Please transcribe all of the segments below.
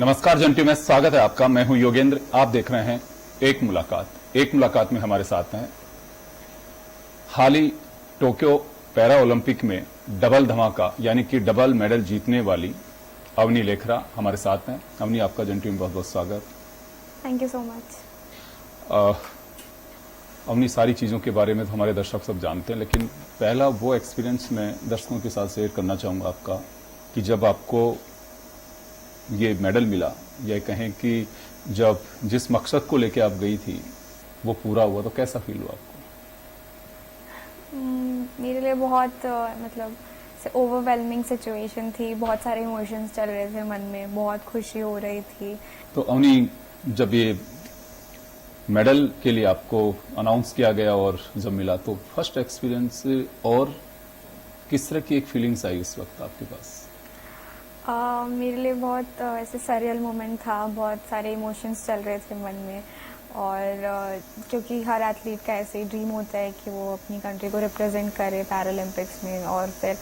नमस्कार जंटी में स्वागत है आपका। मैं हूं योगेंद्र। आप देख रहे हैं एक मुलाकात में हमारे साथ हैं हाल ही टोक्यो पैरा ओलंपिक में डबल धमाका यानी कि डबल मेडल जीतने वाली अवनी लेखरा हमारे साथ हैं। अवनी, आपका जंटी में बहुत बहुत स्वागत। Thank you so much. Avani, सारी चीजों के बारे में तो हमारे दर्शक सब जानते हैं, लेकिन पहला वो एक्सपीरियंस मैं दर्शकों के साथ शेयर करना चाहूंगा आपका कि जब आपको ये मेडल मिला, या कहें कि जब जिस मकसद को लेके आप गई थी वो पूरा हुआ, तो कैसा फील हुआ आपको? मेरे लिए बहुत ओवरवेलमिंग सिचुएशन थी। बहुत सारे इमोशंस चल रहे थे मन में, बहुत खुशी हो रही थी। तो अवनी, जब ये मेडल के लिए आपको अनाउंस किया गया और जब मिला, तो फर्स्ट एक्सपीरियंस और किस तरह की एक फीलिंग्स आई इस वक्त आपके पास? मेरे लिए बहुत ऐसे सरियल मोमेंट था। बहुत सारे इमोशंस चल रहे थे मन में, और क्योंकि हर एथलीट का ऐसे ही ड्रीम होता है कि वो अपनी कंट्री को रिप्रेजेंट करे पैरालंपिक्स में। और फिर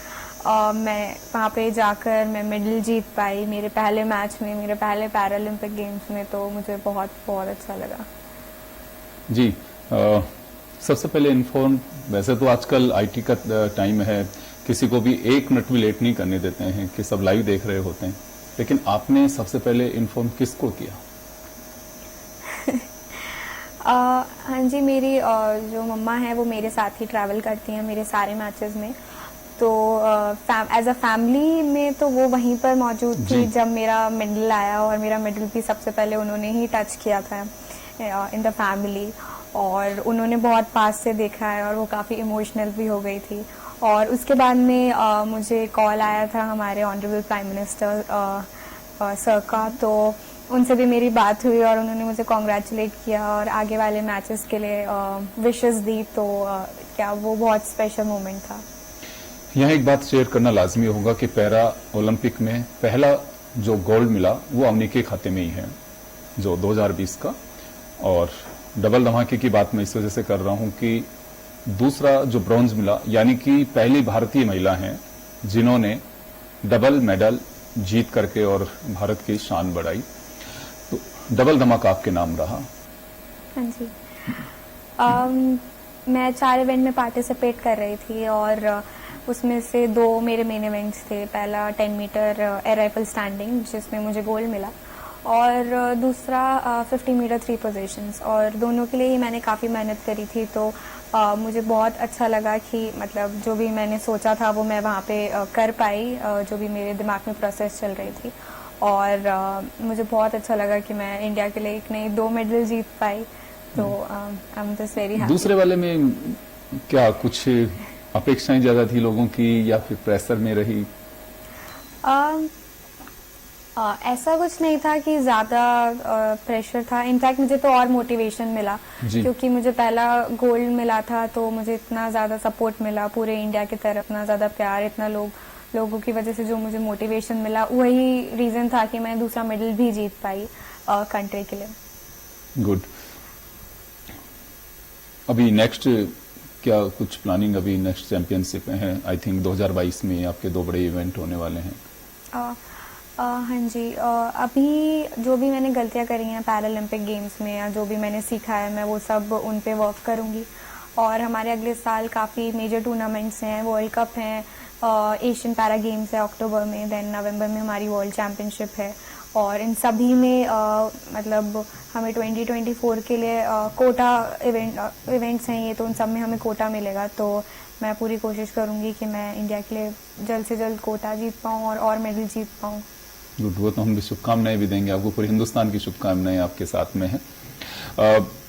मैं वहाँ पे जाकर मैं मेडल जीत पाई मेरे पहले मैच में, मेरे पहले पैरालंपिक गेम्स में, तो मुझे बहुत बहुत अच्छा लगा। जी, सबसे पहले इन्फॉर्म, वैसे तो आजकल आईटी का टाइम है, किसी को भी एक मिनट भी लेट नहीं करने देते हैं कि सब लाइव देख रहे होते हैं, लेकिन आपने सबसे पहले इन्फॉर्म किसको किया? हाँ जी, मेरी जो मम्मा है वो मेरे साथ ही ट्रैवल करती हैं मेरे सारे मैचेस में। तो एज अ फैमिली में तो वो वहीं पर मौजूद थी जब मेरा मेडल आया, और मेरा मेडल भी सबसे पहले उन्होंने ही टच किया था इन द फैमिली, और उन्होंने बहुत पास से देखा है और वो काफ़ी इमोशनल भी हो गई थी। और उसके बाद में मुझे कॉल आया था हमारे ऑनरेबल प्राइम मिनिस्टर सर का, तो उनसे भी मेरी बात हुई और उन्होंने मुझे कॉन्ग्रेचुलेट किया और आगे वाले मैचेस के लिए विशेस दी। तो क्या वो बहुत स्पेशल मोमेंट था। यहाँ एक बात शेयर करना लाजमी होगा कि पैरा ओलंपिक में पहला जो गोल्ड मिला वो अवनी के खाते में ही है, जो 2020 का। और डबल धमाके की बात मैं इस वजह से कर रहा हूं कि दूसरा जो ब्रॉन्ज मिला, यानी कि पहली भारतीय महिला हैं जिन्होंने डबल मेडल जीत करके और भारत की शान बढ़ाई। तो डबल धमाका आपके नाम रहा। हाँ जी। मैं 4 इवेंट में पार्टिसिपेट कर रही थी, और उसमें से 2 मेरे मेन इवेंट्स थे। पहला 10 मीटर एयर राइफल स्टैंडिंग, जिसमें मुझे गोल्ड मिला, और दूसरा 50 मीटर 3 पोजीशंस, और दोनों के लिए ही मैंने काफ़ी मेहनत करी थी। तो मुझे बहुत अच्छा लगा कि मतलब जो भी मैंने सोचा था वो मैं वहाँ पे कर पाई, जो भी मेरे दिमाग में प्रोसेस चल रही थी। और मुझे बहुत अच्छा लगा कि मैं इंडिया के लिए एक नहीं 2 मेडल जीत पाई। तो I am just very happy. दूसरे वाले में क्या कुछ अपेक्षाएं ज्यादा थी लोगों की, या फिर प्रेशर में रही? ऐसा कुछ नहीं था कि ज़्यादा प्रेशर था। इनफैक्ट मुझे तो और मोटिवेशन मिला, क्योंकि मुझे पहला गोल्ड मिला था, तो मुझे इतना ज़्यादा सपोर्ट मिला पूरे इंडिया की तरफ, इतना ज़्यादा प्यार, इतना लोगों की वजह से जो मुझे मोटिवेशन मिला, वही रीज़न था कि मैं दूसरा मेडल भी जीत पाई कंट्री के लिए। गुड। अभी नेक्स्ट क्या कुछ प्लानिंग? अभी नेक्स्ट चैंपियनशिप है, आई थिंक 2022 में आपके 2 बड़े इवेंट होने वाले हैं। हाँ जी, अभी जो भी मैंने गलतियाँ करी हैं पैरालंपिक गेम्स में, या जो भी मैंने सीखा है, मैं वो सब उन पे वर्क करूँगी। और हमारे अगले साल काफ़ी मेजर टूर्नामेंट्स हैं, वर्ल्ड कप हैं, एशियन पैरा गेम्स है अक्टूबर में, देन नवंबर में हमारी वर्ल्ड चैम्पियनशिप है, और इन सभी में मतलब हमें 2024 के लिए कोटा इवेंट्स हैं ये, तो उन सब में हमें कोटा मिलेगा। तो मैं पूरी कोशिश करूँगी कि मैं इंडिया के लिए जल्द से जल्द कोटा जीत पाऊँ और मेडल जीत पाऊँ। गुड, वो तो हम भी शुभकामनाएं भी देंगे आपको। पूरे हिंदुस्तान की शुभकामनाएं आपके साथ में है।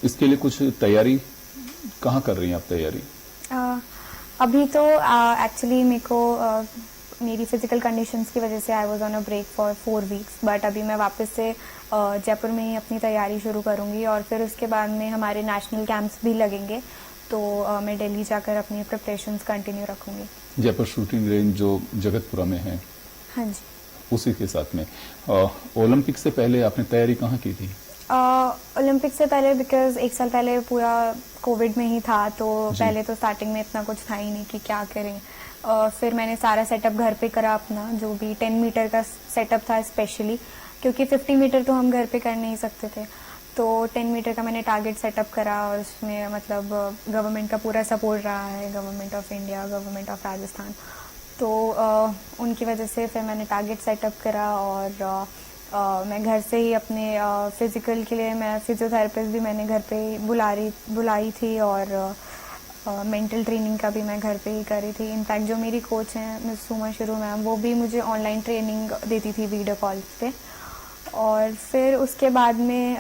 इसके लिए कुछ तैयारी कहाँ कर रही हैं आप? तैयारी अभी तो एक्चुअली मेरे को मेरी फिजिकल कंडीशंस की वजह से I was on a break for 4 weeks, but अभी मैं वापस से जयपुर में ही अपनी तैयारी शुरू करूँगी, और फिर उसके बाद में हमारे नेशनल कैंप्स भी लगेंगे, तो मैं दिल्ली जाकर अपनी प्रिपरेशंस कंटिन्यू रखूँगी। जयपुर शूटिंग रेंज जो जगतपुरा में है, हाँ जी, उसी के साथ में। ओलंपिक से पहले आपने तैयारी कहाँ की थी? ओलंपिक से पहले, बिकॉज 1 साल पहले पूरा कोविड में ही था, तो पहले तो स्टार्टिंग में इतना कुछ था ही नहीं कि क्या करें। फिर मैंने सारा सेटअप घर पे करा अपना, जो भी 10 मीटर का सेटअप था स्पेशली, क्योंकि 50 मीटर तो हम घर पे कर नहीं सकते थे। तो 10 मीटर का मैंने टारगेट सेटअप करा और उसमें मतलब गवर्नमेंट का पूरा सपोर्ट रहा है, government of India, government of Rajasthan. तो उनकी वजह से फिर मैंने टारगेट सेटअप करा और मैं घर से ही अपने फिज़िकल के लिए मैं फिजियोथेरेपिस्ट भी मैंने घर पे ही बुलाई थी और मेंटल ट्रेनिंग का भी मैं घर पे ही करी थी। इनफैक्ट जो मेरी कोच हैं मिस सुमा शुरू मैम, वो भी मुझे ऑनलाइन ट्रेनिंग देती थी वीडियो कॉल पे। और फिर उसके बाद में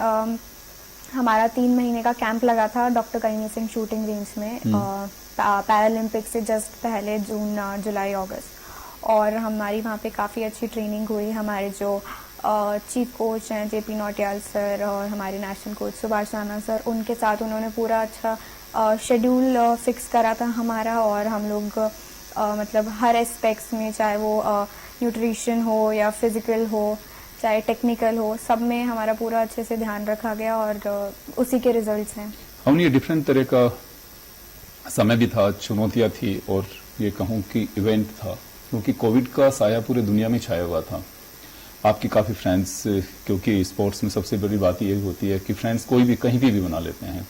हमारा 3 महीने का कैंप लगा था डॉक्टर करीम सिंह शूटिंग रेंज में पैरालंपिक से जस्ट पहले जून, जुलाई, अगस्त। और हमारी वहाँ पे काफ़ी अच्छी ट्रेनिंग हुई। हमारे जो चीफ कोच हैं जेपी नौटियाल सर और हमारे national coach Subhash Rana sir, उनके साथ उन्होंने पूरा अच्छा शेड्यूल फिक्स करा था हमारा। और हम लोग मतलब हर एस्पेक्ट्स में, चाहे वो न्यूट्रिशन हो या फिजिकल हो, चाहे टेक्निकल हो, सब में हमारा पूरा अच्छे से ध्यान रखा गया और उसी के रिजल्ट्स हैं। हमने ये डिफरेंट तरह का समय भी था, चुनौतियां थी और ये कहूँ कि इवेंट था, क्योंकि कोविड का साया पूरे दुनिया में छाया हुआ था। आपकी काफ़ी फ्रेंड्स, क्योंकि स्पोर्ट्स में सबसे बड़ी बात यही होती है कि फ्रेंड्स कोई भी कहीं भी बना लेते हैं।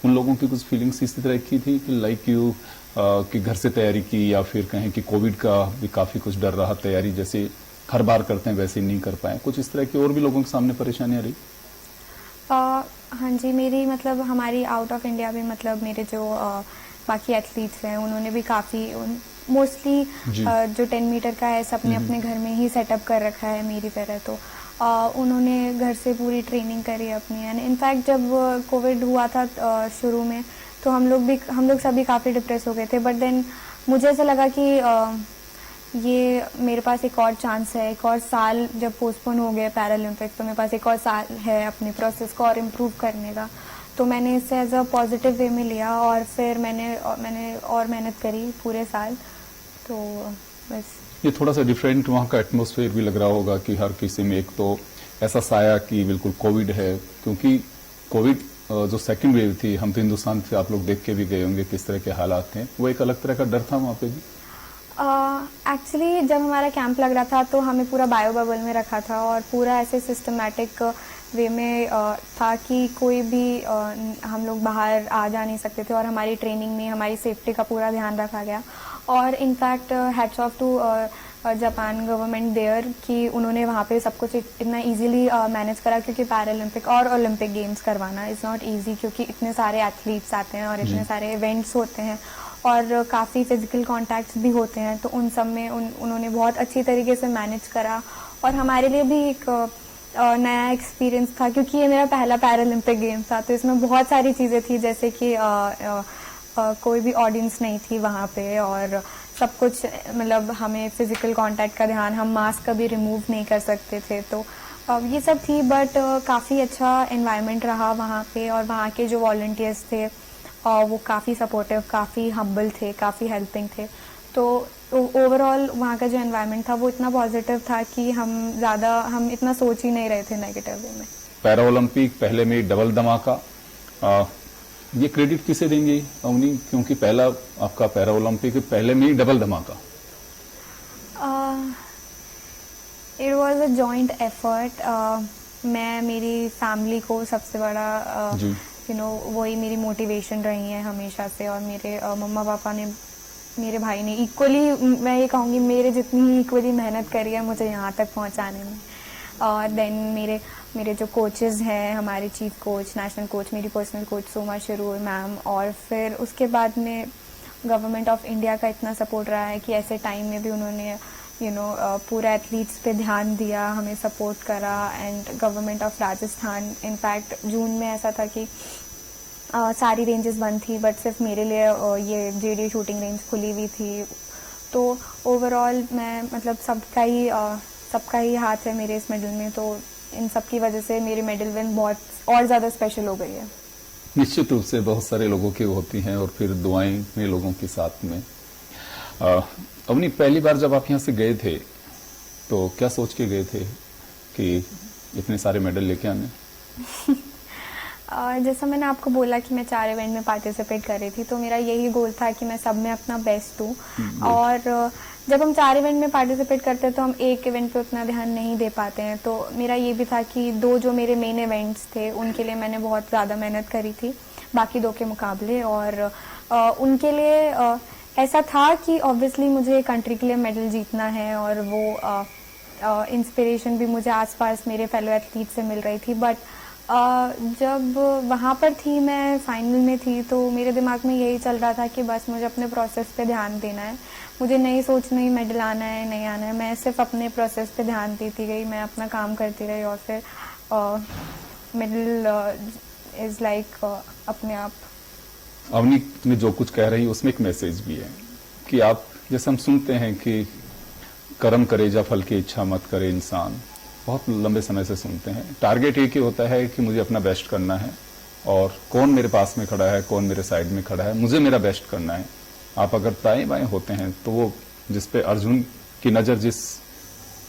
उन लोगों की कुछ फीलिंग्स इसी तरह की थी कि लाइक यू कि घर से तैयारी की, या फिर कहें कि कोविड का भी काफ़ी कुछ डर रहा, तैयारी जैसे हर बार करते हैं वैसे नहीं कर पाए, कुछ इस तरह की और भी लोगों के सामने परेशानियां रही? हाँ जी, मेरी मतलब हमारी आउट ऑफ इंडिया भी मतलब मेरे जो बाकी एथलीट्स हैं उन्होंने भी काफ़ी मोस्टली जो 10 मीटर का है सबने अपने घर में ही सेटअप कर रखा है मेरी तरह। तो उन्होंने घर से पूरी ट्रेनिंग करी अपनी। एंड इनफैक्ट जब कोविड हुआ था शुरू में, तो हम लोग सभी काफ़ी डिप्रेस हो गए थे। बट देन मुझे ऐसा लगा कि ये मेरे पास एक और चांस है, एक और साल जब पोस्टपोन हो गए पैरालंपिक, तो मेरे पास एक और साल है अपने प्रोसेस को और इम्प्रूव करने का। तो मैंने इससे एज अ पॉजिटिव वे में लिया और फिर मैंने और मेहनत करी पूरे साल। तो बस ये थोड़ा सा डिफरेंट वहाँ का एटमॉस्फेयर भी लग रहा होगा कि हर किसी में एक तो ऐसा साया कि बिल्कुल कोविड है, क्योंकि कोविड जो सेकंड वेव थी, हम तो हिंदुस्तान से आप लोग देख के भी गए होंगे किस तरह के हालात थे, वो एक अलग तरह का डर था वहाँ पे भी। एक्चुअली जब हमारा कैंप लग रहा था तो हमें पूरा बायो बबल में रखा था और पूरा ऐसे सिस्टमैटिक वे में था कि कोई भी हम लोग बाहर आ जा नहीं सकते थे। और हमारी ट्रेनिंग में हमारी सेफ्टी का पूरा ध्यान रखा गया। और in fact hats off to Japan government there कि उन्होंने वहाँ पे सब कुछ इतना इजीली मैनेज करा, क्योंकि पैरालंपिक और ओलंपिक गेम्स करवाना इज़ नॉट इजी, क्योंकि इतने सारे एथलीट्स आते हैं और इतने सारे इवेंट्स होते हैं और काफ़ी फिजिकल कॉन्टैक्ट्स भी होते हैं। तो उन सब में उन्होंने बहुत अच्छी तरीके से मैनेज करा और हमारे लिए भी एक नया एक्सपीरियंस था, क्योंकि ये मेरा पहला पैरालंपिक गेम्स था। तो इसमें बहुत सारी चीज़ें थी, जैसे कि कोई भी ऑडियंस नहीं थी वहाँ पे और सब कुछ मतलब हमें फिजिकल कांटेक्ट का ध्यान, हम मास्क कभी रिमूव नहीं कर सकते थे। तो ये सब थी, बट काफ़ी अच्छा एनवायरनमेंट रहा वहाँ पे। और वहाँ के जो वॉलंटियर्स थे वो काफ़ी सपोर्टिव, काफ़ी हम्बल थे, काफ़ी हेल्पिंग थे। तो ओवरऑल वहाँ का जो एनवायरनमेंट था वो इतना पॉजिटिव था कि हम इतना सोच ही नहीं रहे थे नेगेटिव वे में। पैरा ओलंपिक पहले में डबल धमाका, ये क्रेडिट किसे देंगे अवनी, क्योंकि पहला आपका पैरा ओलंपिक पहले में ही डबल धमाका? It was a joint effort. मैं मेरी फैमिली को सबसे बड़ा वही मेरी मोटिवेशन रही है हमेशा से। और मेरे मम्मा पापा ने, मेरे भाई ने इक्वली, मैं ये कहूँगी मेरे जितनी ही इक्वली मेहनत करी है मुझे यहाँ तक पहुँचाने में। और देन मेरे जो कोचेज़ हैं, हमारे चीफ कोच, नेशनल कोच, मेरी personal coach Soma Sharur ma'am, और फिर उसके बाद में गवर्नमेंट ऑफ इंडिया का इतना सपोर्ट रहा है कि ऐसे टाइम में भी उन्होंने पूरा एथलीट्स पे ध्यान दिया, हमें सपोर्ट करा। And government of Rajasthan, in fact जून में ऐसा था कि सारी रेंजेस बंद थी, बट सिर्फ मेरे लिए ये जेडी शूटिंग रेंज खुली हुई थी। तो ओवरऑल मैं मतलब सबका ही हाथ है मेरे इस मेडल में। तो इन सब की वजह से मेरी मेडल विन बहुत और ज़्यादा स्पेशल हो गई है। निश्चित रूप से बहुत सारे लोगों की होती हैं और फिर दुआएं में लोगों के साथ में। अवनी, पहली बार जब आप यहाँ से गए थे तो क्या सोच के गए थे कि इतने सारे मेडल लेके आने? जैसा मैंने आपको बोला कि मैं 4 इवेंट में पार्टिसिपेट कर रही थी, तो मेरा यही गोल था कि मैं सब में अपना बेस्ट दूँ। और जब हम 4 इवेंट में पार्टिसिपेट करते हैं तो हम एक इवेंट पे उतना ध्यान नहीं दे पाते हैं, तो मेरा ये भी था कि 2 जो मेरे मेन इवेंट्स थे उनके लिए मैंने बहुत ज़्यादा मेहनत करी थी बाकी 2 के मुकाबले। और उनके लिए ऐसा था कि ऑब्वियसली मुझे कंट्री के लिए मेडल जीतना है, और वो इंस्पिरेशन भी मुझे आसपास मेरे फेलो एथलीट से मिल रही थी। बट जब वहाँ पर थी, मैं फाइनल में थी, तो मेरे दिमाग में यही चल रहा था कि बस मुझे अपने प्रोसेस पे ध्यान देना है, मुझे नहीं सोचना ही मेडल आना है नहीं आना है, मैं सिर्फ अपने प्रोसेस पे ध्यान देती गई, मैं अपना काम करती रही, और फिर मेडल इज़ लाइक अपने आप। अवनी में जो कुछ कह रही है उसमें एक मैसेज भी है कि आप, जैसे हम सुनते हैं कि कर्म करे जा फल की इच्छा मत करे इंसान, बहुत लंबे समय से सुनते हैं। टारगेट एक ही होता है कि मुझे अपना बेस्ट करना है, और कौन मेरे पास में खड़ा है, कौन मेरे साइड में खड़ा है, मुझे मेरा बेस्ट करना है। आप अगर दाएं बाएं होते हैं तो वो जिस पे अर्जुन की नज़र जिस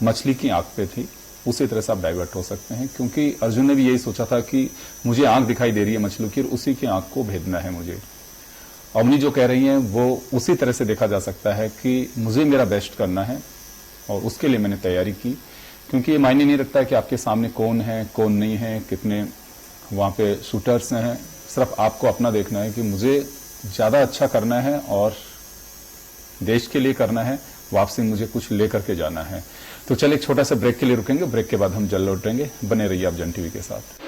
मछली की आंख पे थी, उसी तरह से आप डाइवर्ट हो सकते हैं, क्योंकि अर्जुन ने भी यही सोचा था कि मुझे आंख दिखाई दे रही है मछली की, और उसी की आंख को भेदना है मुझे। अवनी जो कह रही हैं वो उसी तरह से देखा जा सकता है कि मुझे मेरा बेस्ट करना है, और उसके लिए मैंने तैयारी की, क्योंकि ये मायने नहीं रखता है कि आपके सामने कौन है कौन नहीं है, कितने वहाँ पे शूटर्स हैं। सिर्फ आपको अपना देखना है कि मुझे ज़्यादा अच्छा करना है और देश के लिए करना है, वापसी मुझे कुछ लेकर के जाना है। तो चलिए एक छोटा सा ब्रेक के लिए रुकेंगे, ब्रेक के बाद हम जल्द लौटेंगे। बने रहिए आप जन टीवी के साथ।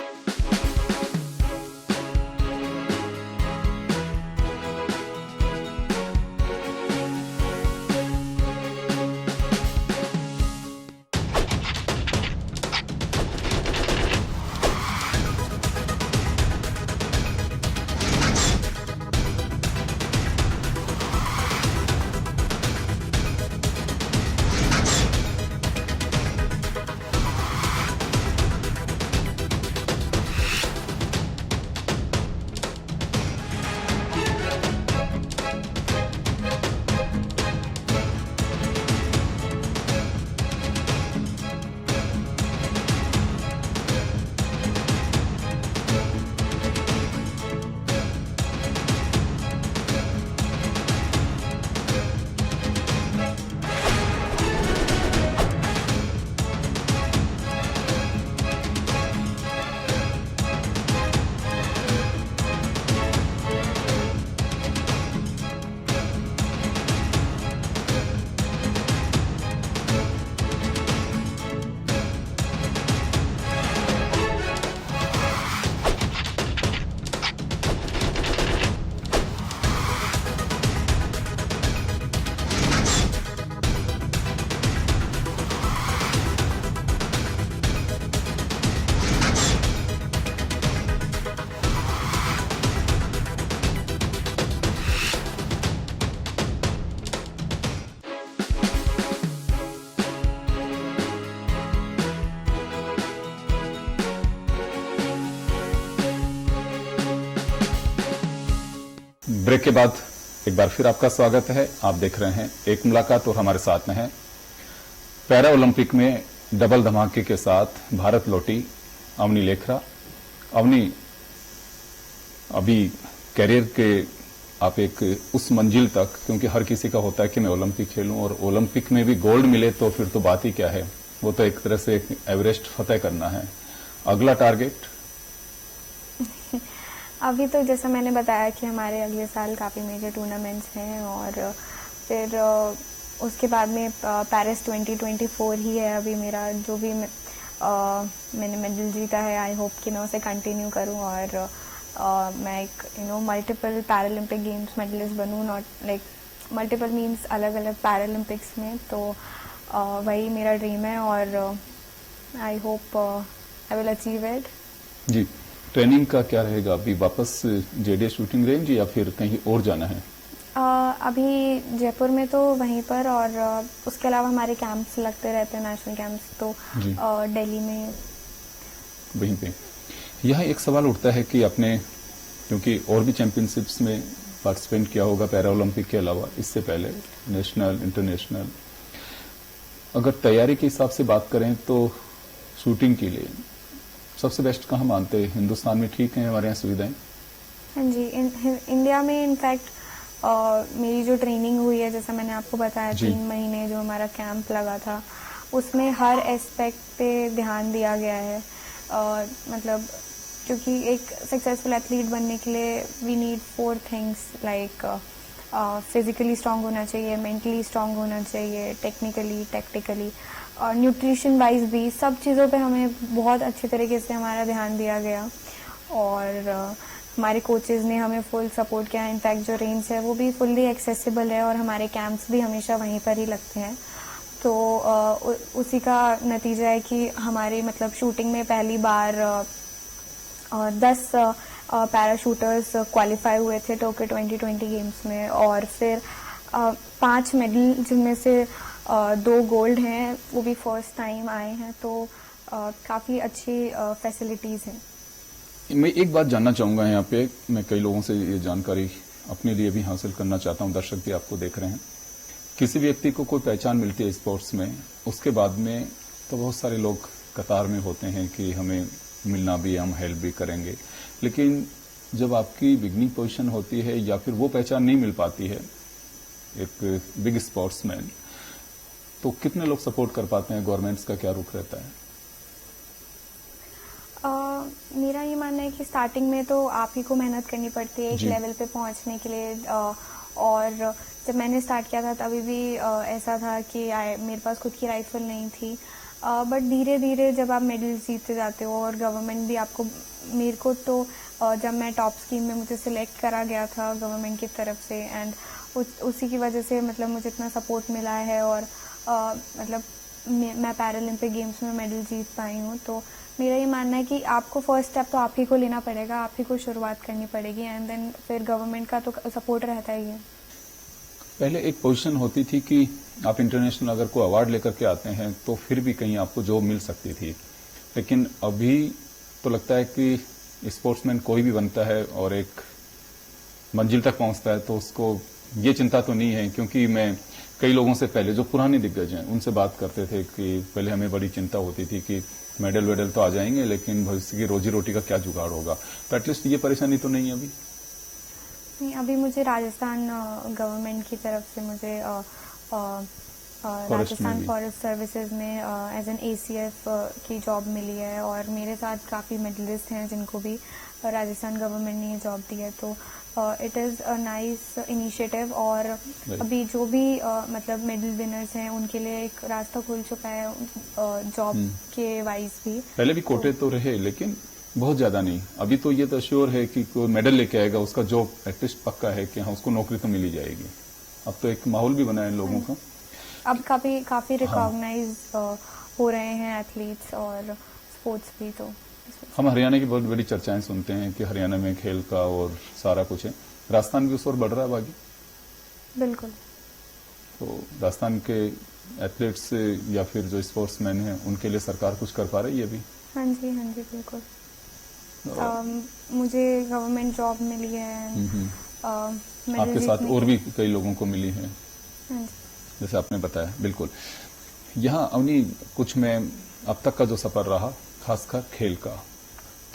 ब्रेक के बाद एक बार फिर आपका स्वागत है। आप देख रहे हैं एक मुलाकात, और हमारे साथ में है पैरा ओलंपिक में डबल धमाके के साथ भारत लौटी अवनी लेखरा। अवनी, अभी कैरियर के आप एक उस मंजिल तक, क्योंकि हर किसी का होता है कि मैं ओलंपिक खेलूं, और ओलंपिक में भी गोल्ड मिले तो फिर तो बात ही क्या है, वो तो एक तरह से एक एवरेस्ट फतेह करना है। अगला टारगेट? अभी तो जैसा मैंने बताया कि हमारे अगले साल काफ़ी मेजर टूर्नामेंट्स हैं, और फिर उसके बाद में पेरिस 2024 ही है अभी मेरा, जो भी मैंने मेडल जीता है, आई होप कि मैं उसे कंटिन्यू करूं, और मैं एक मल्टीपल पैरालंपिक गेम्स मेडलिस्ट बनूं, नॉट लाइक मल्टीपल मीन्स अलग अलग पैरालंपिक्स में। तो वही मेरा ड्रीम है, और I hope I will achieve it. जी, ट्रेनिंग का क्या रहेगा? अभी वापस जेडीए शूटिंग रेंज या फिर कहीं और जाना है? अभी जयपुर में तो वहीं पर, और उसके अलावा हमारे कैंप्स लगते रहते हैं, नेशनल कैंप्स, तो दिल्ली में वहीं पे। यह एक सवाल उठता है कि आपने, क्योंकि और भी चैंपियनशिप्स में पार्टिसिपेट किया होगा पैरा ओलंपिक के अलावा, इससे पहले नेशनल, इंटरनेशनल, अगर तैयारी के हिसाब से बात करें तो शूटिंग के लिए सबसे बेस्ट कहाँ मानते हैं? हिंदुस्तान में ठीक है हमारे यहाँ सुविधाएं? हाँ जी, इंडिया में इनफैक्ट मेरी जो ट्रेनिंग हुई है, जैसा मैंने आपको बताया, जी। 3 महीने जो हमारा कैंप लगा था, उसमें हर एस्पेक्ट पे ध्यान दिया गया है। मतलब क्योंकि एक सक्सेसफुल एथलीट बनने के लिए we need 4 things, like physically strong होना चाहिए, मेंटली स्ट्रांग होना चाहिए, टेक्निकली, टैक्टिकली और न्यूट्रिशन वाइज भी, सब चीज़ों पे हमें बहुत अच्छे तरीके से हमारा ध्यान दिया गया। और हमारे कोचेज़ ने हमें फुल सपोर्ट किया। इनफैक्ट जो रेंज है वो भी फुल्ली एक्सेसिबल है और हमारे कैंप्स भी हमेशा वहीं पर ही लगते हैं। तो उसी का नतीजा है कि हमारे मतलब शूटिंग में पहली बार 10 पैराशूटर्स क्वालिफाई हुए थे टोक्यो 2020 गेम्स में, और फिर 5 मेडल, जिनमें से 2 गोल्ड हैं, वो भी फर्स्ट टाइम आए हैं। तो काफ़ी अच्छी फैसिलिटीज़ हैं। मैं एक बात जानना चाहूंगा यहाँ पे, मैं कई लोगों से ये जानकारी अपने लिए भी हासिल करना चाहता हूँ, दर्शक भी आपको देख रहे हैं। किसी व्यक्ति को कोई पहचान मिलती है स्पोर्ट्स में, उसके बाद में तो बहुत सारे लोग कतार में होते हैं कि हमें मिलना भी, हम हेल्प भी करेंगे। लेकिन जब आपकी बिगनिंग पोजीशन होती है या फिर वो पहचान नहीं मिल पाती है एक बिग स्पोर्ट्समैन, तो कितने लोग सपोर्ट कर पाते हैं? गवर्नमेंट्स का क्या रुख रहता है? मेरा ये मानना है कि स्टार्टिंग में तो आप ही को मेहनत करनी पड़ती है एक जी। लेवल पे पहुंचने के लिए। और जब मैंने स्टार्ट किया था तभी भी ऐसा था कि मेरे पास खुद की राइफल नहीं थी। बट धीरे धीरे जब आप मेडल जीतते जाते हो और गवर्नमेंट भी आपको, मेरे को तो जब मैं टॉप स्कीम में मुझे सिलेक्ट करा गया था गवर्नमेंट की तरफ से, एंड उसी की वजह से मतलब मुझे इतना सपोर्ट मिला है। और मतलब मैं पैरालंपिक गेम्स में मेडल जीत पाई हूँ। तो मेरा ये मानना है कि आपको फर्स्ट स्टेप तो आप ही को लेना पड़ेगा, आप ही को शुरुआत करनी पड़ेगी, एंड देन फिर गवर्नमेंट का तो सपोर्ट रहता ही है। पहले एक पोजीशन होती थी कि आप इंटरनेशनल अगर कोई अवार्ड लेकर के आते हैं तो फिर भी कहीं आपको जॉब मिल सकती थी। लेकिन अभी तो लगता है कि स्पोर्ट्समैन कोई भी बनता है और एक मंजिल तक पहुंचता है तो उसको ये चिंता तो नहीं है, क्योंकि मैं कई लोगों से पहले जो पुराने दिग्गज हैं उनसे बात करते थे कि पहले हमें बड़ी चिंता होती थी कि मेडल वेडल तो आ जाएंगे लेकिन भविष्य की रोजी रोटी का क्या जुगाड़ होगा। तो एटलीस्ट ये परेशानी तो नहीं है अभी? नहीं, अभी मुझे राजस्थान गवर्नमेंट की तरफ से मुझे राजस्थान फॉरेस्ट सर्विसेज में एज एन ACF की जॉब मिली है, और मेरे साथ काफ़ी मेडलिस्ट हैं जिनको भी राजस्थान गवर्नमेंट ने ये जॉब दी है। तो it is a nice initiative. और अभी जो भी मतलब मेडल विनर्स हैं उनके लिए एक रास्ता खुल चुका है जॉब के वाइज भी। पहले भी कोटे तो रहे लेकिन बहुत ज्यादा नहीं। अभी तो ये तो श्योर है कि कोई मेडल लेके आएगा उसका जॉब एटलीस्ट पक्का है कि हाँ उसको नौकरी तो मिल ही जाएगी। अब तो एक माहौल भी बना है लोगों का। अब काफी रिकॉग्नाइज हो रहे हैं एथलीट्स और स्पोर्ट्स भी। तो हम हरियाणा की बहुत बड़ी चर्चाएं सुनते हैं कि हरियाणा में खेल का और सारा कुछ है। राजस्थान भी उस ओर बढ़ रहा है बाकी? बिल्कुल। तो राजस्थान के एथलीट्स या फिर जो स्पोर्ट्समैन हैं उनके लिए सरकार कुछ कर पा रही है अभी? हाँ जी बिल्कुल। मुझे गवर्नमेंट जॉब मिली है। आपके साथ और भी कई लोगों को मिली है। हाँ जी। जैसे आपने बताया। बिल्कुल। यहाँ अवनी कुछ में अब तक का जो सफर रहा खासकर खेल का,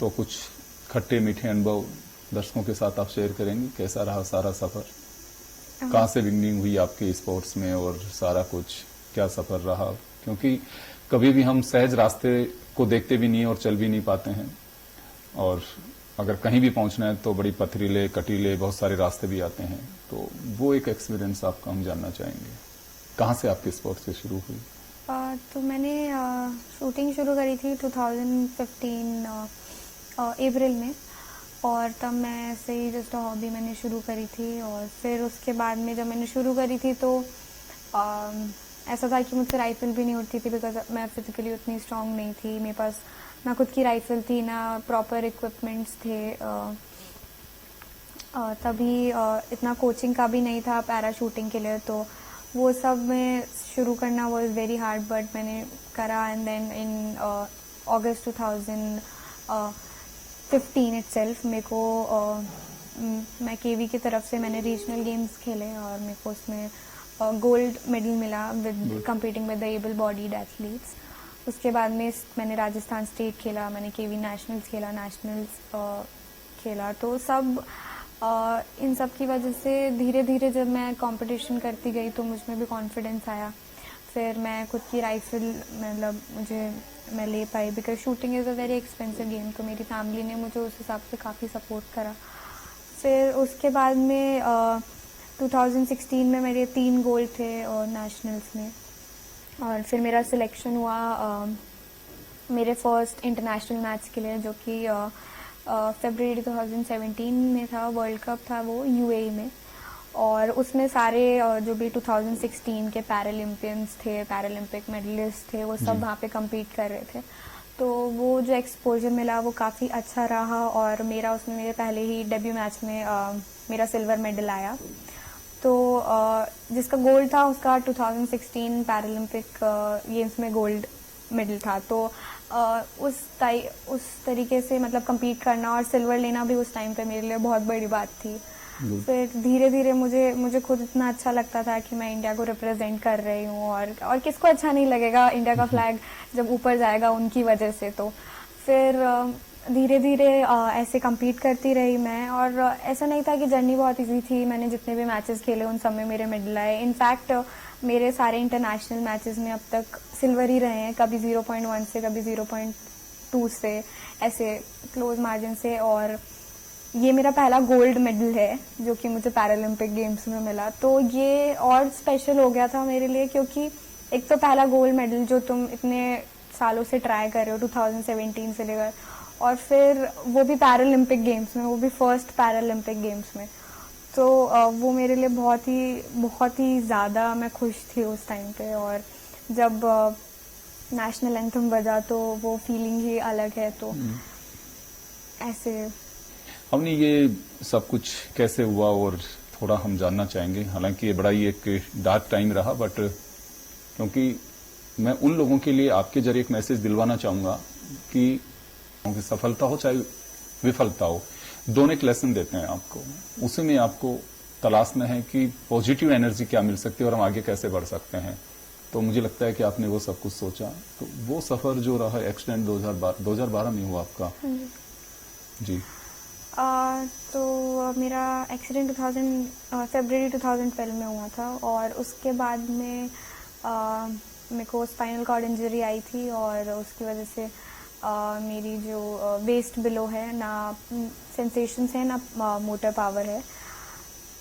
तो कुछ खट्टे मीठे अनुभव दर्शकों के साथ आप शेयर करेंगे? कैसा रहा सारा सफर? कहाँ से बिगनिंग हुई आपके स्पोर्ट्स में और सारा कुछ क्या सफर रहा? क्योंकि कभी भी हम सहज रास्ते को देखते भी नहीं और चल भी नहीं पाते हैं, और अगर कहीं भी पहुंचना है तो बड़ी पथरीले कटीले बहुत सारे रास्ते भी आते हैं। तो वो एक एक्सपीरियंस आपका हम जानना चाहेंगे। कहाँ से आपकी स्पोर्ट्स से शुरू हुई? तो मैंने शूटिंग शुरू करी थी 2015 अप्रैल में, और तब मैं ऐसे ही जस्ट हॉबी मैंने शुरू करी थी। और फिर उसके बाद में जब मैंने शुरू करी थी तो ऐसा था कि मुझसे राइफल भी नहीं उठती थी, बिकॉज मैं फिजिकली उतनी स्ट्रांग नहीं थी। मेरे पास ना खुद की राइफल थी, ना प्रॉपर इक्विपमेंट्स थे। तभी इतना कोचिंग का भी नहीं था पैरा शूटिंग के लिए, तो वो सब में शुरू करना वाज वेरी हार्ड, बट मैंने करा। And then in August 2015 itself मेरे को मैं केवी की तरफ से मैंने रीजनल गेम्स खेले और मेरे को उसमें गोल्ड मेडल मिला with competing with the able bodied athletes. उसके बाद में मैंने राजस्थान स्टेट खेला, मैंने केवी नेशनल्स खेला, खेला। तो सब इन सब की वजह से धीरे धीरे जब मैं कंपटीशन करती गई तो मुझ में भी कॉन्फिडेंस आया। फिर मैं खुद की राइफल मतलब मैं ले पाई, because shooting is a very expensive game. तो मेरी फैमिली ने मुझे उस हिसाब से काफ़ी सपोर्ट करा। फिर उसके बाद में 2016 में मेरे 3 गोल्ड थे नेशनल्स में, और फिर मेरा सिलेक्शन हुआ मेरे फर्स्ट इंटरनेशनल मैच के लिए, जो कि फरवरी 2017 में था। वर्ल्ड कप था वो यूएई में, और उसमें सारे जो भी 2016 के पैरालंपियंस थे, पैरालंपिक मेडलिस्ट थे, वो सब वहाँ पे compete कर रहे थे। तो वो जो एक्सपोजर मिला वो काफ़ी अच्छा रहा, और मेरा उसमें मेरे पहले ही डेब्यू मैच में मेरा सिल्वर मेडल आया। तो जिसका गोल्ड था उसका 2016 पैरालंपिक गेम्स में गोल्ड मेडल था। तो उस तरीके से मतलब compete करना और सिल्वर लेना भी उस टाइम पे मेरे लिए बहुत बड़ी बात थी। फिर धीरे धीरे मुझे खुद इतना अच्छा लगता था कि मैं इंडिया को रिप्रेजेंट कर रही हूँ, और किसको अच्छा नहीं लगेगा इंडिया का फ्लैग जब ऊपर जाएगा उनकी वजह से। तो फिर धीरे धीरे ऐसे compete करती रही मैं, और ऐसा नहीं था कि जर्नी बहुत इजी थी। मैंने जितने भी मैचेस खेले उन सब में मेरे मेडल आए। इनफैक्ट मेरे सारे इंटरनेशनल मैचेस में अब तक सिल्वर ही रहे हैं, कभी 0.1 से, कभी 0.2 से, ऐसे क्लोज मार्जिन से। और ये मेरा पहला गोल्ड मेडल है जो कि मुझे पैरालंपिक गेम्स में मिला। तो ये और स्पेशल हो गया था मेरे लिए, क्योंकि एक तो पहला गोल्ड मेडल जो तुम इतने सालों से ट्राई कर रहे हो 2017 से लेकर, और फिर वो भी पैरालंपिक गेम्स में, वो भी फर्स्ट पैरालंपिक गेम्स में। तो वो मेरे लिए बहुत ही ज़्यादा मैं खुश थी उस टाइम पे। और जब नेशनल एंथम बजा तो वो फीलिंग ही अलग है। तो ऐसे हमने ये सब कुछ कैसे हुआ और थोड़ा हम जानना चाहेंगे। हालांकि ये बड़ा ही एक डार्क टाइम रहा, बट क्योंकि मैं उन लोगों के लिए आपके जरिए एक मैसेज दिलवाना चाहूंगा कि सफलता हो चाहे विफलता हो, दोनों एक लेसन देते हैं आपको। उसी में आपको तलाशना है कि पॉजिटिव एनर्जी क्या मिल सकती है और हम आगे कैसे बढ़ सकते हैं। तो मुझे लगता है कि आपने वो सब कुछ सोचा। तो वो सफर जो रहा, एक्सीडेंट 2012 में हुआ आपका जी। तो मेरा एक्सीडेंट फरवरी 2012 में हुआ था, और उसके बाद में मेरे को स्पाइनल कॉर्ड इंजरी आई थी, और उसकी वजह से मेरी जो वेस्ट बिलो है, ना सेंसेशंस है ना मोटर पावर है।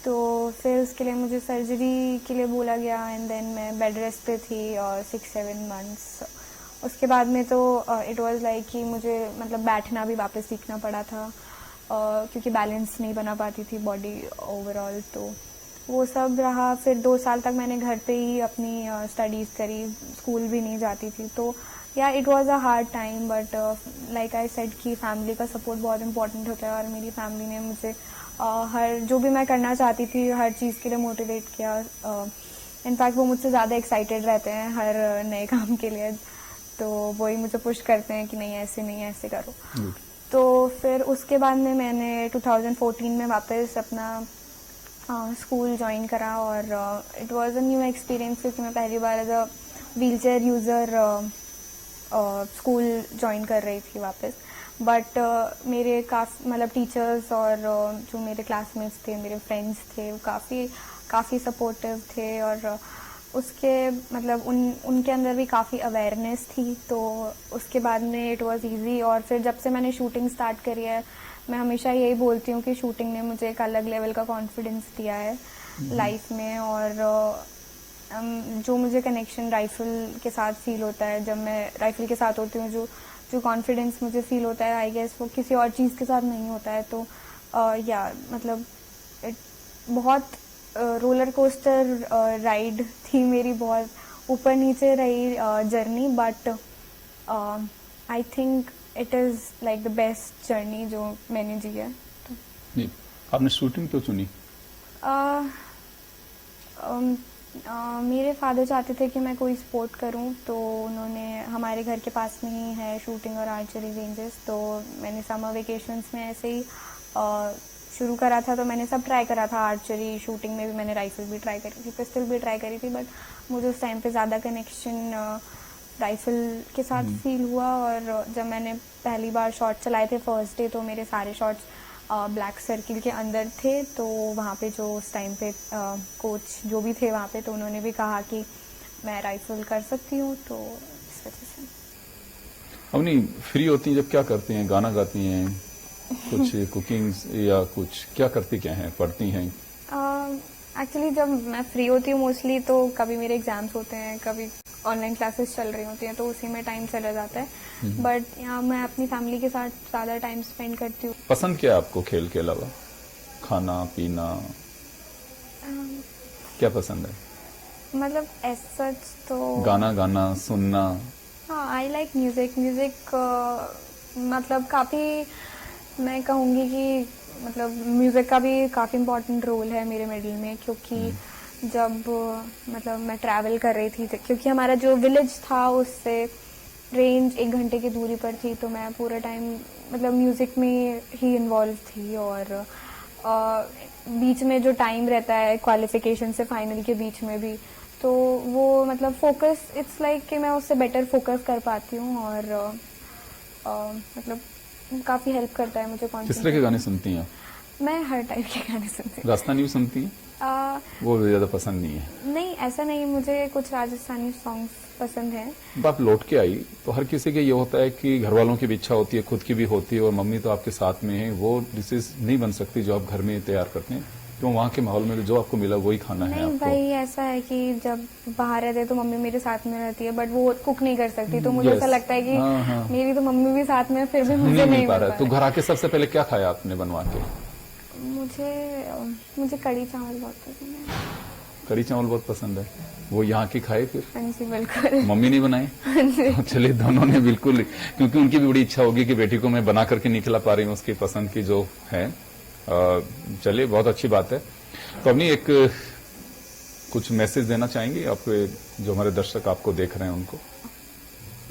तो फिर उसके लिए मुझे सर्जरी के लिए बोला गया, एंड देन मैं बेड रेस्ट पे थी 6-7 मंथ्स। उसके बाद में तो इट वाज लाइक कि मुझे मतलब बैठना भी वापस सीखना पड़ा था, क्योंकि बैलेंस नहीं बना पाती थी बॉडी ओवरऑल। तो वो सब रहा। फिर 2 साल तक मैंने घर पे ही अपनी स्टडीज़ करी, स्कूल भी नहीं जाती थी। तो या it was a hard time, but like I said कि फैमिली का सपोर्ट बहुत इंपॉर्टेंट होता है, और मेरी फैमिली ने मुझे हर जो भी मैं करना चाहती थी हर चीज़ के लिए मोटिवेट किया। इनफैक्ट वो मुझसे ज़्यादा एक्साइटेड रहते हैं हर नए काम के लिए, तो वही मुझे पुश करते हैं कि नहीं ऐसे करो। तो फिर उसके बाद में मैंने 2014 में वापस अपना स्कूल ज्वाइन करा, और it was a new experience, क्योंकि मैं पहली बार as a wheelchair user school join कर रही थी वापस। बट मेरे मतलब टीचर्स और जो मेरे क्लासमेट्स थे, मेरे फ्रेंड्स थे, वो काफ़ी सपोर्टिव थे, और उसके मतलब उनके अंदर भी काफ़ी अवेयरनेस थी। तो उसके बाद में इट वाज इजी। और फिर जब से मैंने शूटिंग स्टार्ट करी है, मैं हमेशा यही बोलती हूँ कि शूटिंग ने मुझे एक अलग लेवल का कॉन्फिडेंस दिया है लाइफ में। और जो मुझे कनेक्शन राइफल के साथ फील होता है, जब मैं राइफल के साथ होती हूँ, जो कॉन्फिडेंस मुझे फील होता है, आई गेस वो किसी और चीज़ के साथ नहीं होता है। तो या मतलब बहुत रोलर कोस्टर राइड थी मेरी, बहुत ऊपर नीचे रही journey, but I think it is like the best journey जो मैंने जी है। तो जी, आपने शूटिंग क्यों चुनी? मेरे फादर चाहते थे कि मैं कोई स्पोर्ट करूं, तो उन्होंने हमारे घर के पास में ही है शूटिंग और आर्चरी रेंजेस। तो मैंने समर वेकेशंस में ऐसे ही शुरू करा था। तो मैंने सब ट्राई करा था, आर्चरी, शूटिंग में भी मैंने राइफल भी ट्राई करी थी, पिस्टल भी ट्राई करी थी, बट मुझे उस टाइम पे ज़्यादा कनेक्शन राइफल के साथ फील हुआ। और जब मैंने पहली बार शॉट चलाए थे फर्स्ट डे, तो मेरे सारे शॉट्स ब्लैक सर्किल के अंदर थे। तो वहाँ पे जो उस टाइम पे कोच जो भी थे वहाँ पे, तो उन्होंने भी कहा कि मैं राइफल कर सकती हूँ, तो इस वजह से। अवनी फ्री होती हैं जब क्या करती हैं? गाना गाती हैं, कुछ कुकिंग या कुछ क्या करती क्या हैं? पढ़ती हैं? एक्चुअली जब मैं फ्री होती हूँ मोस्टली, तो कभी मेरे एग्जाम्स होते हैं, कभी ऑनलाइन क्लासेस चल रही होती हैं, तो उसी में टाइम चला जाता है। बट यहाँ मैं अपनी फैमिली के साथ ज़्यादा टाइम स्पेंड करती हूँ। पसंद क्या है आपको खेल के अलावा? खाना पीना क्या पसंद है? मतलब एज सच तो गाना गाना, सुनना? हाँ, आई लाइक म्यूजिक। मतलब काफ़ी, मैं कहूँगी कि मतलब म्यूज़िक का भी काफ़ी इम्पोर्टेंट रोल है मेरे मेडल में, क्योंकि जब मतलब मैं ट्रैवल कर रही थी, क्योंकि हमारा जो विलेज था उससे रेंज 1 घंटे की दूरी पर थी, तो मैं पूरा टाइम मतलब म्यूज़िक में ही इन्वॉल्व थी। और बीच में जो टाइम रहता है क्वालिफिकेशन से फाइनल के बीच में भी, तो वो मतलब फोकस, इट्स लाइक कि मैं उससे बेटर फोकस कर पाती हूँ। और मतलब काफ़ी हेल्प करता है मुझे। किस तरह के गाने सुनती हैं? मैं हर टाइप के गाने सुनती हूँ। राजस्थानी भी सुनती हैं? वो ज्यादा पसंद नहीं है? नहीं, ऐसा नहीं, मुझे कुछ राजस्थानी सॉन्ग्स पसंद हैं। जब आप लौट के आई तो हर किसी के ये होता है कि घर वालों की भी इच्छा होती है, खुद की भी होती है, और मम्मी तो आपके साथ में है, वो डिशेज नहीं बन सकती जो आप घर में तैयार करते हैं, तो वहाँ के माहौल में जो आपको मिला वही खाना है नहीं आपको? भाई, ऐसा है कि जब बाहर रहते हैं तो मम्मी मेरे साथ में रहती है, बट वो कुक नहीं कर सकती, तो मुझे Yes. ऐसा लगता है कि हाँ। मेरी तो मम्मी भी साथ में, फिर भी मुझे नहीं नहीं मिल पा मिल रहा पा है। तो रहा घर आके सबसे पहले क्या खाया आपने बनवा के? मुझे कढ़ी चावल बहुत पसंद है। कढ़ी चावल बहुत पसंद है, वो यहाँ की खाए फिर? हाँ जी, बिल्कुल। मम्मी नहीं बनाई? चलिए, दोनों ने बिल्कुल, क्योंकि उनकी भी बड़ी इच्छा होगी कि बेटी को मैं बना करके नहीं खिला पा रही हूँ उसकी पसंद की जो है। चलिए, बहुत अच्छी बात है। तो अपनी एक कुछ मैसेज देना चाहेंगे आप, जो हमारे दर्शक आपको देख रहे हैं उनको?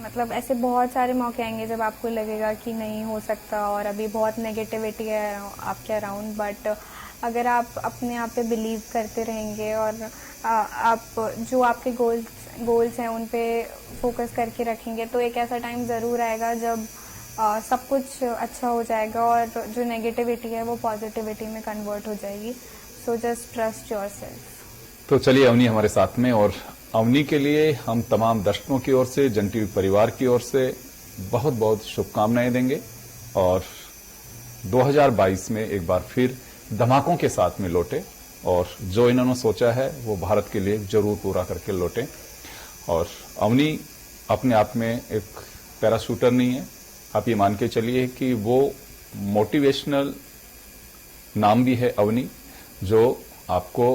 मतलब ऐसे बहुत सारे मौके आएंगे जब आपको लगेगा कि नहीं हो सकता, और अभी बहुत नेगेटिविटी है आपके अराउंड, बट अगर आप अपने आप पे बिलीव करते रहेंगे और आप जो आपके गोल्स हैं उन पे फोकस करके रखेंगे, तो एक ऐसा टाइम ज़रूर आएगा जब सब कुछ अच्छा हो जाएगा, और जो नेगेटिविटी है वो पॉजिटिविटी में कन्वर्ट हो जाएगी। So just trust yourself. तो चलिए, अवनी हमारे साथ में, और अवनी के लिए हम तमाम दर्शकों की ओर से, जन टीवी परिवार की ओर से बहुत बहुत शुभकामनाएं देंगे, और 2022 में एक बार फिर धमाकों के साथ में लौटे, और जो इन्होंने सोचा है वो भारत के लिए जरूर पूरा करके लौटे। और अवनी अपने आप में एक पैराशूटर नहीं है, आप ये मान के चलिए कि वो मोटिवेशनल नाम भी है अवनी, जो आपको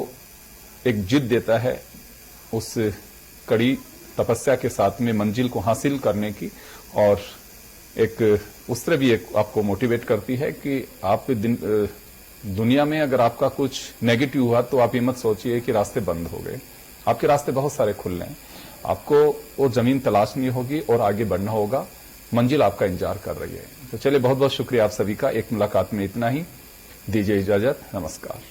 एक जिद देता है उस कड़ी तपस्या के साथ में मंजिल को हासिल करने की, और एक उस तरह भी एक आपको मोटिवेट करती है कि आप दुनिया में अगर आपका कुछ नेगेटिव हुआ तो आप ये मत सोचिए कि रास्ते बंद हो गए, आपके रास्ते बहुत सारे खुल रहे हैं, आपको वो जमीन तलाशनी होगी और आगे बढ़ना होगा, मंजिल आपका इंतजार कर रही है। तो चलिए, बहुत बहुत शुक्रिया आप सभी का। एक मुलाकात में इतना ही, दीजिए इजाजत, नमस्कार।